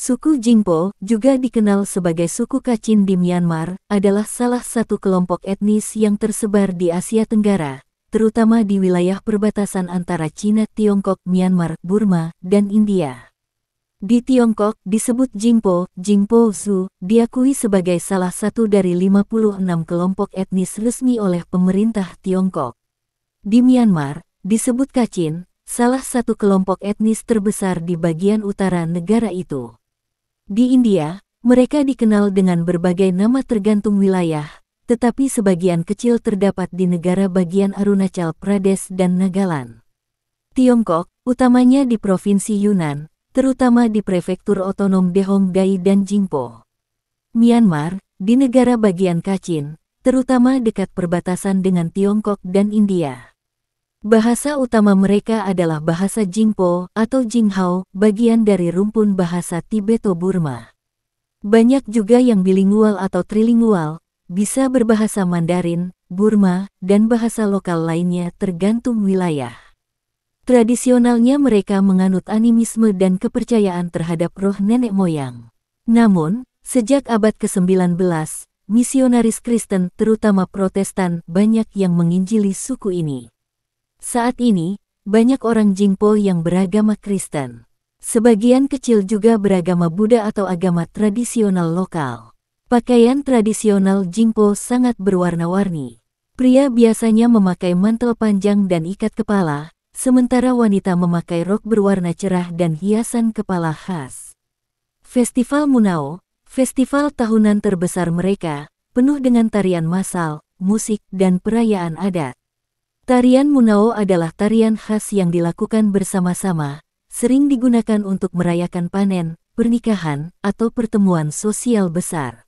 Suku Jingpo, juga dikenal sebagai suku Kachin di Myanmar, adalah salah satu kelompok etnis yang tersebar di Asia Tenggara, terutama di wilayah perbatasan antara Cina, Tiongkok, Myanmar, Burma, dan India. Di Tiongkok, disebut Jingpo, Jingpo Zhu, diakui sebagai salah satu dari 56 kelompok etnis resmi oleh pemerintah Tiongkok. Di Myanmar, disebut Kachin, salah satu kelompok etnis terbesar di bagian utara negara itu. Di India, mereka dikenal dengan berbagai nama tergantung wilayah, tetapi sebagian kecil terdapat di negara bagian Arunachal Pradesh dan Nagaland. Tiongkok, utamanya di Provinsi Yunnan, terutama di Prefektur Otonom Dehong-gai dan Jingpo. Myanmar, di negara bagian Kachin, terutama dekat perbatasan dengan Tiongkok dan India. Bahasa utama mereka adalah bahasa Jingpo atau Jinghao, bagian dari rumpun bahasa Tibeto-Burma. Banyak juga yang bilingual atau trilingual, bisa berbahasa Mandarin, Burma, dan bahasa lokal lainnya tergantung wilayah. Tradisionalnya mereka menganut animisme dan kepercayaan terhadap roh nenek moyang. Namun, sejak abad ke-19, misionaris Kristen terutama Protestan banyak yang menginjili suku ini. Saat ini, banyak orang Jingpo yang beragama Kristen. Sebagian kecil juga beragama Buddha atau agama tradisional lokal. Pakaian tradisional Jingpo sangat berwarna-warni. Pria biasanya memakai mantel panjang dan ikat kepala, sementara wanita memakai rok berwarna cerah dan hiasan kepala khas. Festival Munao, festival tahunan terbesar mereka, penuh dengan tarian massal, musik, dan perayaan adat. Tarian Munao adalah tarian khas yang dilakukan bersama-sama, sering digunakan untuk merayakan panen, pernikahan, atau pertemuan sosial besar.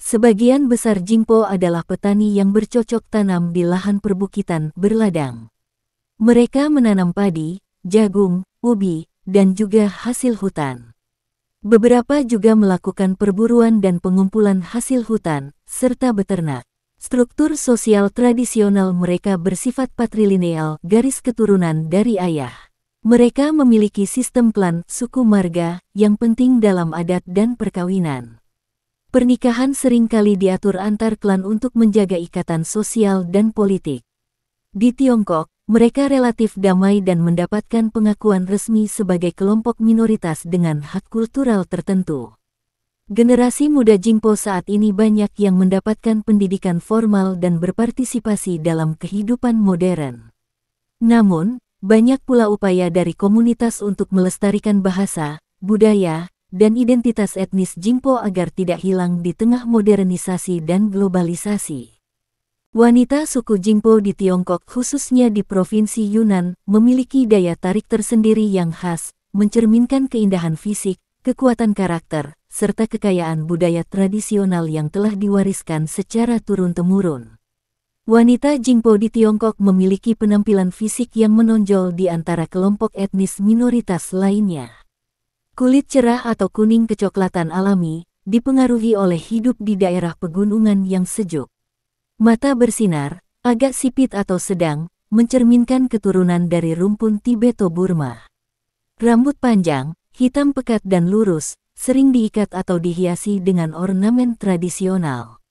Sebagian besar Jingpo adalah petani yang bercocok tanam di lahan perbukitan berladang. Mereka menanam padi, jagung, ubi, dan juga hasil hutan. Beberapa juga melakukan perburuan dan pengumpulan hasil hutan, serta beternak. Struktur sosial tradisional mereka bersifat patrilineal, garis keturunan dari ayah. Mereka memiliki sistem klan, suku marga, yang penting dalam adat dan perkawinan. Pernikahan seringkali diatur antar klan untuk menjaga ikatan sosial dan politik. Di Tiongkok, mereka relatif damai dan mendapatkan pengakuan resmi sebagai kelompok minoritas dengan hak kultural tertentu. Generasi muda Jingpo saat ini banyak yang mendapatkan pendidikan formal dan berpartisipasi dalam kehidupan modern. Namun, banyak pula upaya dari komunitas untuk melestarikan bahasa, budaya, dan identitas etnis Jingpo agar tidak hilang di tengah modernisasi dan globalisasi. Wanita suku Jingpo di Tiongkok khususnya di Provinsi Yunnan memiliki daya tarik tersendiri yang khas, mencerminkan keindahan fisik, kekuatan karakter, serta kekayaan budaya tradisional yang telah diwariskan secara turun-temurun. Wanita Jingpo di Tiongkok memiliki penampilan fisik yang menonjol di antara kelompok etnis minoritas lainnya. Kulit cerah atau kuning kecoklatan alami, dipengaruhi oleh hidup di daerah pegunungan yang sejuk. Mata bersinar, agak sipit atau sedang, mencerminkan keturunan dari rumpun Tibeto-Burma. Rambut panjang, hitam pekat dan lurus, sering diikat atau dihiasi dengan ornamen tradisional.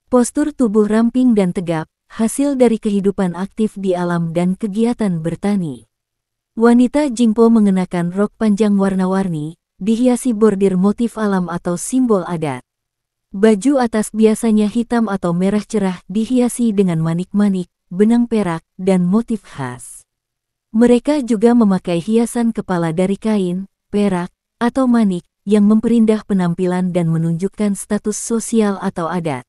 Postur tubuh ramping dan tegap, hasil dari kehidupan aktif di alam dan kegiatan bertani. Wanita Jingpo mengenakan rok panjang warna-warni, dihiasi bordir motif alam atau simbol adat. Baju atas biasanya hitam atau merah cerah dihiasi dengan manik-manik, benang perak, dan motif khas. Mereka juga memakai hiasan kepala dari kain, perak, atau manik, yang memperindah penampilan dan menunjukkan status sosial atau adat.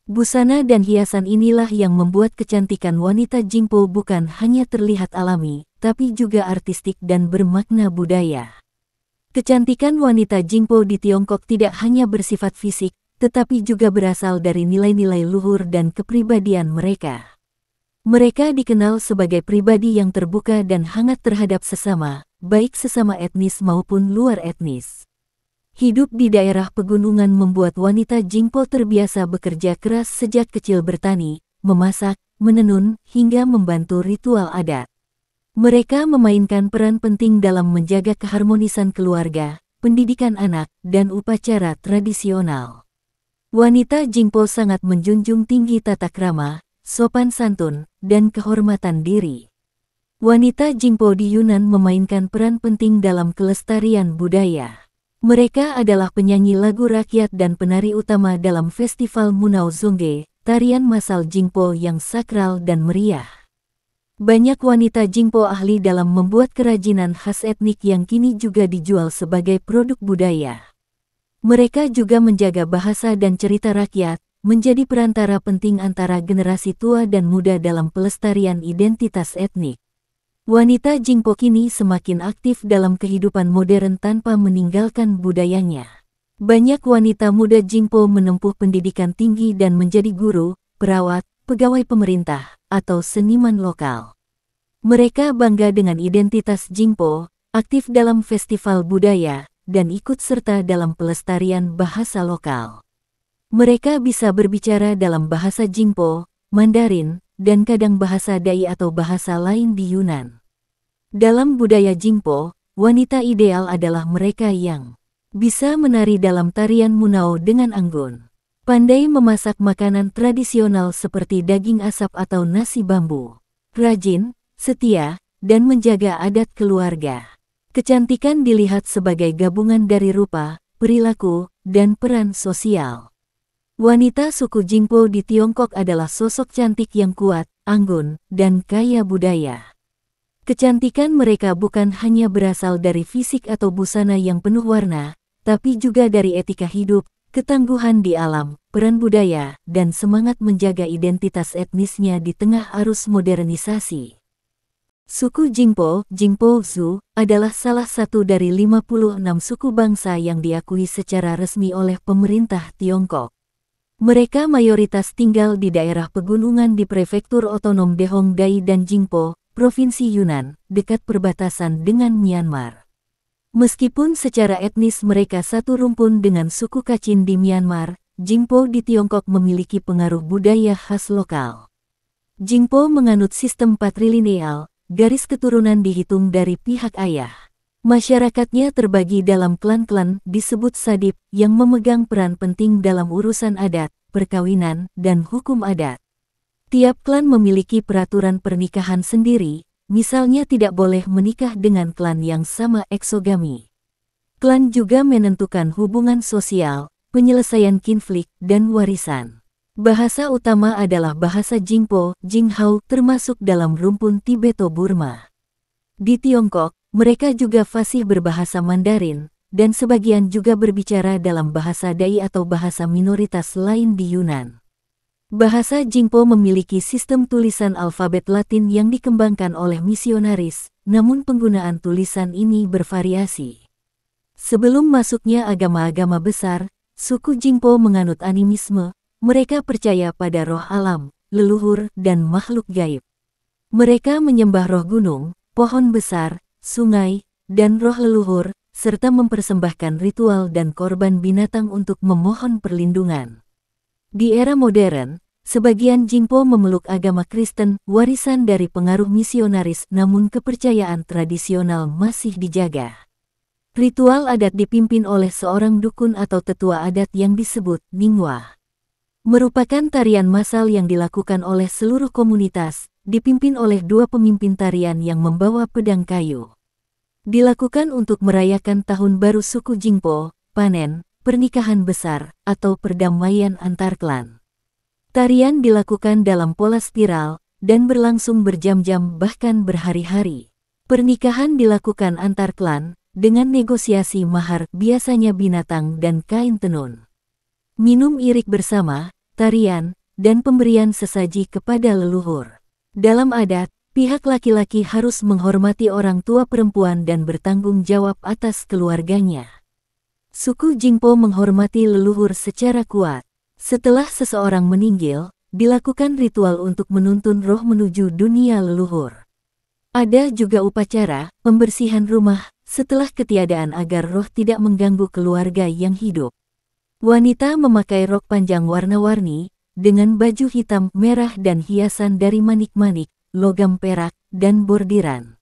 Busana dan hiasan inilah yang membuat kecantikan wanita Jingpo bukan hanya terlihat alami, tapi juga artistik dan bermakna budaya. Kecantikan wanita Jingpo di Tiongkok tidak hanya bersifat fisik, tetapi juga berasal dari nilai-nilai luhur dan kepribadian mereka. Mereka dikenal sebagai pribadi yang terbuka dan hangat terhadap sesama, baik sesama etnis maupun luar etnis. Hidup di daerah pegunungan membuat wanita Jingpo terbiasa bekerja keras sejak kecil bertani, memasak, menenun, hingga membantu ritual adat. Mereka memainkan peran penting dalam menjaga keharmonisan keluarga, pendidikan anak, dan upacara tradisional. Wanita Jingpo sangat menjunjung tinggi tata krama, sopan santun, dan kehormatan diri. Wanita Jingpo di Yunan memainkan peran penting dalam kelestarian budaya. Mereka adalah penyanyi lagu rakyat dan penari utama dalam Festival Munao Zongge, tarian massal Jingpo yang sakral dan meriah. Banyak wanita Jingpo ahli dalam membuat kerajinan khas etnik yang kini juga dijual sebagai produk budaya. Mereka juga menjaga bahasa dan cerita rakyat, menjadi perantara penting antara generasi tua dan muda dalam pelestarian identitas etnik. Wanita Jingpo kini semakin aktif dalam kehidupan modern tanpa meninggalkan budayanya. Banyak wanita muda Jingpo menempuh pendidikan tinggi dan menjadi guru, perawat, pegawai pemerintah, atau seniman lokal. Mereka bangga dengan identitas Jingpo, aktif dalam festival budaya, dan ikut serta dalam pelestarian bahasa lokal. Mereka bisa berbicara dalam bahasa Jingpo, Mandarin, dan kadang bahasa Dai atau bahasa lain di Yunan. Dalam budaya Jingpo, wanita ideal adalah mereka yang bisa menari dalam tarian Munao dengan anggun, pandai memasak makanan tradisional seperti daging asap atau nasi bambu, rajin, setia, dan menjaga adat keluarga. Kecantikan dilihat sebagai gabungan dari rupa, perilaku, dan peran sosial. Wanita suku Jingpo di Tiongkok adalah sosok cantik yang kuat, anggun, dan kaya budaya. Kecantikan mereka bukan hanya berasal dari fisik atau busana yang penuh warna, tapi juga dari etika hidup, ketangguhan di alam, peran budaya, dan semangat menjaga identitas etnisnya di tengah arus modernisasi. Suku Jingpo, Jingpo Zhu, adalah salah satu dari 56 suku bangsa yang diakui secara resmi oleh pemerintah Tiongkok. Mereka mayoritas tinggal di daerah pegunungan di Prefektur Otonom Dehongdai dan Jingpo, Provinsi Yunan, dekat perbatasan dengan Myanmar. Meskipun secara etnis mereka satu rumpun dengan suku Kachin di Myanmar, Jingpo di Tiongkok memiliki pengaruh budaya khas lokal. Jingpo menganut sistem patrilineal, garis keturunan dihitung dari pihak ayah. Masyarakatnya terbagi dalam klan-klan disebut sadip yang memegang peran penting dalam urusan adat, perkawinan, dan hukum adat. Tiap klan memiliki peraturan pernikahan sendiri, misalnya tidak boleh menikah dengan klan yang sama eksogami. Klan juga menentukan hubungan sosial, penyelesaian konflik, dan warisan. Bahasa utama adalah bahasa Jingpo, Jinghao, termasuk dalam rumpun Tibeto-Burma. Di Tiongkok, mereka juga fasih berbahasa Mandarin, dan sebagian juga berbicara dalam bahasa Dai atau bahasa minoritas lain di Yunan. Bahasa Jingpo memiliki sistem tulisan alfabet Latin yang dikembangkan oleh misionaris, namun penggunaan tulisan ini bervariasi. Sebelum masuknya agama-agama besar, suku Jingpo menganut animisme. Mereka percaya pada roh alam, leluhur, dan makhluk gaib. Mereka menyembah roh gunung, pohon besar, sungai, dan roh leluhur, serta mempersembahkan ritual dan korban binatang untuk memohon perlindungan. Di era modern, sebagian Jingpo memeluk agama Kristen, warisan dari pengaruh misionaris, namun kepercayaan tradisional masih dijaga. Ritual adat dipimpin oleh seorang dukun atau tetua adat yang disebut Ningwa. Merupakan tarian massal yang dilakukan oleh seluruh komunitas, dipimpin oleh dua pemimpin tarian yang membawa pedang kayu. Dilakukan untuk merayakan tahun baru suku Jingpo, panen, pernikahan besar, atau perdamaian antar klan. Tarian dilakukan dalam pola spiral, dan berlangsung berjam-jam bahkan berhari-hari. Pernikahan dilakukan antar klan, dengan negosiasi mahar biasanya binatang dan kain tenun. Minum irik bersama, tarian, dan pemberian sesaji kepada leluhur. Dalam adat, pihak laki-laki harus menghormati orang tua perempuan dan bertanggung jawab atas keluarganya. Suku Jingpo menghormati leluhur secara kuat. Setelah seseorang meninggal, dilakukan ritual untuk menuntun roh menuju dunia leluhur. Ada juga upacara pembersihan rumah setelah ketiadaan agar roh tidak mengganggu keluarga yang hidup. Wanita memakai rok panjang warna-warni, dengan baju hitam, merah dan hiasan dari manik-manik, logam perak, dan bordiran.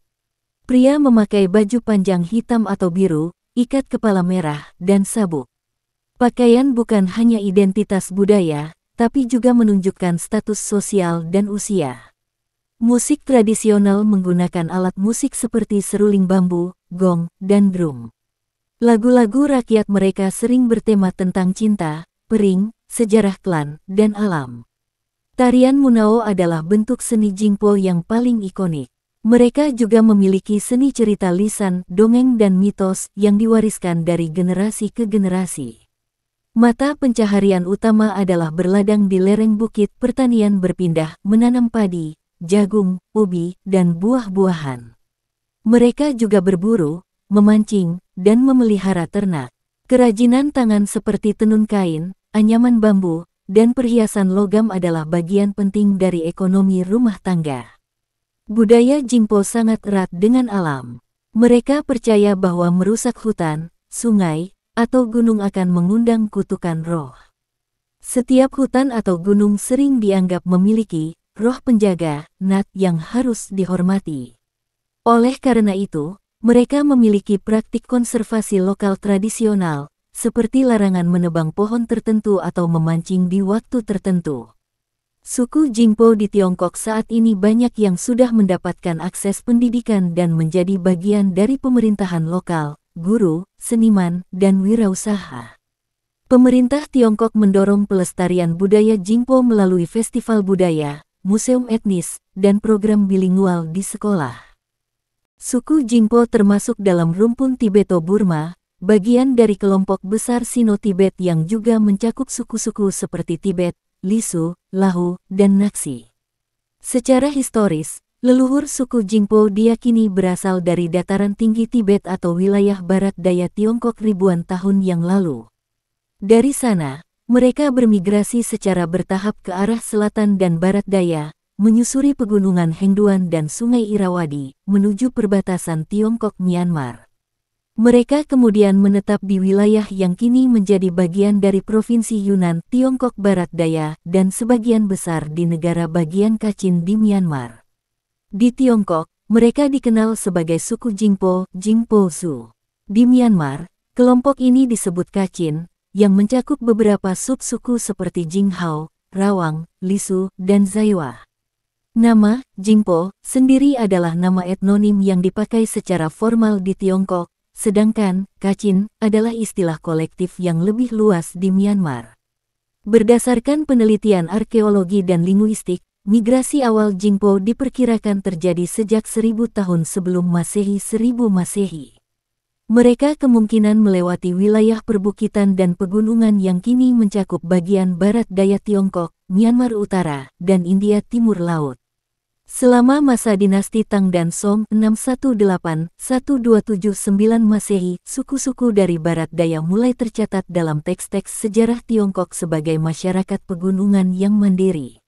Pria memakai baju panjang hitam atau biru, ikat kepala merah, dan sabuk. Pakaian bukan hanya identitas budaya, tapi juga menunjukkan status sosial dan usia. Musik tradisional menggunakan alat musik seperti seruling bambu, gong, dan drum. Lagu-lagu rakyat mereka sering bertema tentang cinta, pering, sejarah klan, dan alam. Tarian Munao adalah bentuk seni Jingpo yang paling ikonik. Mereka juga memiliki seni cerita lisan, dongeng dan mitos yang diwariskan dari generasi ke generasi. Mata pencaharian utama adalah berladang di lereng bukit, pertanian berpindah, menanam padi, jagung, ubi, dan buah-buahan. Mereka juga berburu, memancing, dan memelihara ternak. Kerajinan tangan seperti tenun kain, anyaman bambu, dan perhiasan logam adalah bagian penting dari ekonomi rumah tangga. Budaya Jingpo sangat erat dengan alam. Mereka percaya bahwa merusak hutan, sungai, atau gunung akan mengundang kutukan roh. Setiap hutan atau gunung sering dianggap memiliki roh penjaga, nat yang harus dihormati. Oleh karena itu, mereka memiliki praktik konservasi lokal tradisional, seperti larangan menebang pohon tertentu atau memancing di waktu tertentu. Suku Jingpo di Tiongkok saat ini banyak yang sudah mendapatkan akses pendidikan dan menjadi bagian dari pemerintahan lokal, guru, seniman, dan wirausaha. Pemerintah Tiongkok mendorong pelestarian budaya Jingpo melalui festival budaya, museum etnis, dan program bilingual di sekolah. Suku Jingpo termasuk dalam rumpun Tibeto-Burma, bagian dari kelompok besar Sino-Tibet yang juga mencakup suku-suku seperti Tibet, Lisu, Lahu, dan Naxi. Secara historis, leluhur suku Jingpo diyakini berasal dari dataran tinggi Tibet atau wilayah barat daya Tiongkok ribuan tahun yang lalu. Dari sana, mereka bermigrasi secara bertahap ke arah selatan dan barat daya, menyusuri pegunungan Hengduan dan Sungai Irrawaddy, menuju perbatasan Tiongkok-Myanmar. Mereka kemudian menetap di wilayah yang kini menjadi bagian dari Provinsi Yunnan, Tiongkok Barat Daya, dan sebagian besar di negara bagian Kachin di Myanmar. Di Tiongkok, mereka dikenal sebagai suku Jingpo, Jingpo-su. Di Myanmar, kelompok ini disebut Kachin, yang mencakup beberapa sub-suku seperti Jinghao, Rawang, Lisu, dan Zaiwa. Nama Jingpo sendiri adalah nama etnonim yang dipakai secara formal di Tiongkok, sedangkan Kachin adalah istilah kolektif yang lebih luas di Myanmar. Berdasarkan penelitian arkeologi dan linguistik, migrasi awal Jingpo diperkirakan terjadi sejak 1000 tahun sebelum Masehi 1000 Masehi. Mereka kemungkinan melewati wilayah perbukitan dan pegunungan yang kini mencakup bagian barat daya Tiongkok, Myanmar Utara, dan India Timur Laut. Selama masa dinasti Tang dan Song 618-1279 Masehi, suku-suku dari barat daya mulai tercatat dalam teks-teks sejarah Tiongkok sebagai masyarakat pegunungan yang mandiri.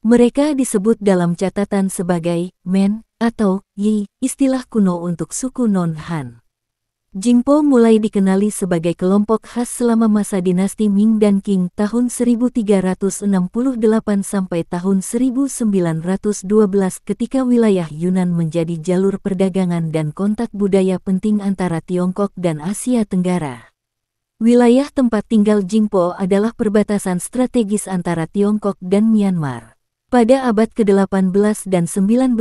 Mereka disebut dalam catatan sebagai Men atau Yi, istilah kuno untuk suku non-Han. Jingpo mulai dikenali sebagai kelompok khas selama masa dinasti Ming dan Qing tahun 1368 sampai tahun 1912 ketika wilayah Yunnan menjadi jalur perdagangan dan kontak budaya penting antara Tiongkok dan Asia Tenggara. Wilayah tempat tinggal Jingpo adalah perbatasan strategis antara Tiongkok dan Myanmar. Pada abad ke-18 dan 19,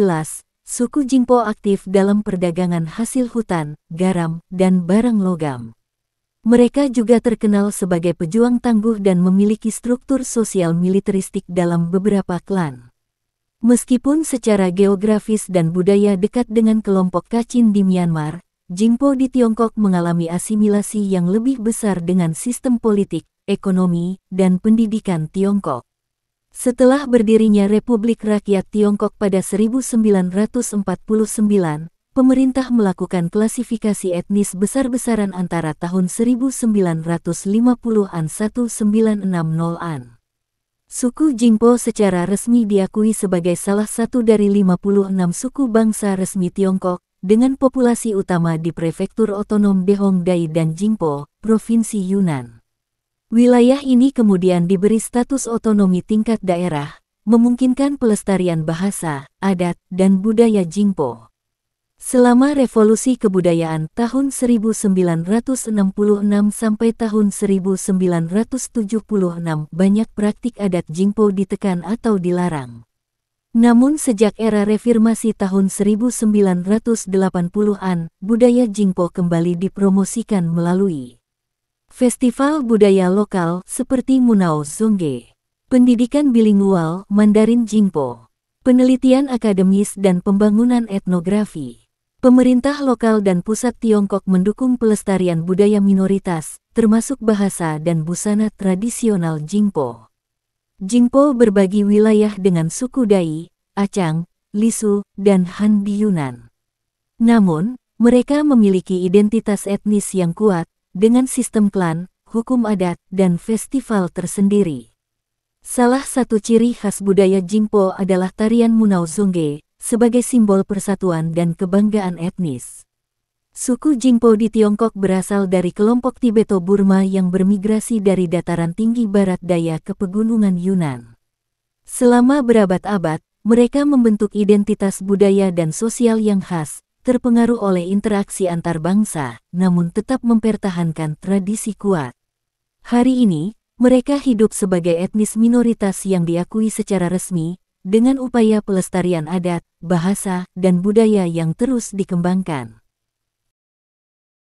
suku Jingpo aktif dalam perdagangan hasil hutan, garam, dan barang logam. Mereka juga terkenal sebagai pejuang tangguh dan memiliki struktur sosial militeristik dalam beberapa klan. Meskipun secara geografis dan budaya dekat dengan kelompok Kachin di Myanmar, Jingpo di Tiongkok mengalami asimilasi yang lebih besar dengan sistem politik, ekonomi, dan pendidikan Tiongkok. Setelah berdirinya Republik Rakyat Tiongkok pada 1949, pemerintah melakukan klasifikasi etnis besar-besaran antara tahun 1950-an 1960-an. Suku Jingpo secara resmi diakui sebagai salah satu dari 56 suku bangsa resmi Tiongkok, dengan populasi utama di Prefektur Otonom Dehongdai dan Jingpo, Provinsi Yunnan. Wilayah ini kemudian diberi status otonomi tingkat daerah, memungkinkan pelestarian bahasa, adat, dan budaya Jingpo. Selama revolusi kebudayaan tahun 1966 sampai tahun 1976, banyak praktik adat Jingpo ditekan atau dilarang. Namun sejak era reformasi tahun 1980-an, budaya Jingpo kembali dipromosikan melalui festival budaya lokal seperti Munao Zongge, pendidikan bilingual Mandarin Jingpo, penelitian akademis dan pembangunan etnografi. Pemerintah lokal dan pusat Tiongkok mendukung pelestarian budaya minoritas, termasuk bahasa dan busana tradisional Jingpo. Jingpo berbagi wilayah dengan suku Dai, Acang, Lisu, dan Han di Yunan. Namun, mereka memiliki identitas etnis yang kuat, dengan sistem klan, hukum adat, dan festival tersendiri. Salah satu ciri khas budaya Jingpo adalah tarian Munao Zongge, sebagai simbol persatuan dan kebanggaan etnis. Suku Jingpo di Tiongkok berasal dari kelompok Tibeto-Burma yang bermigrasi dari dataran tinggi barat daya ke pegunungan Yunan. Selama berabad-abad, mereka membentuk identitas budaya dan sosial yang khas, terpengaruh oleh interaksi antar bangsa, namun tetap mempertahankan tradisi kuat. Hari ini, mereka hidup sebagai etnis minoritas yang diakui secara resmi, dengan upaya pelestarian adat, bahasa, dan budaya yang terus dikembangkan.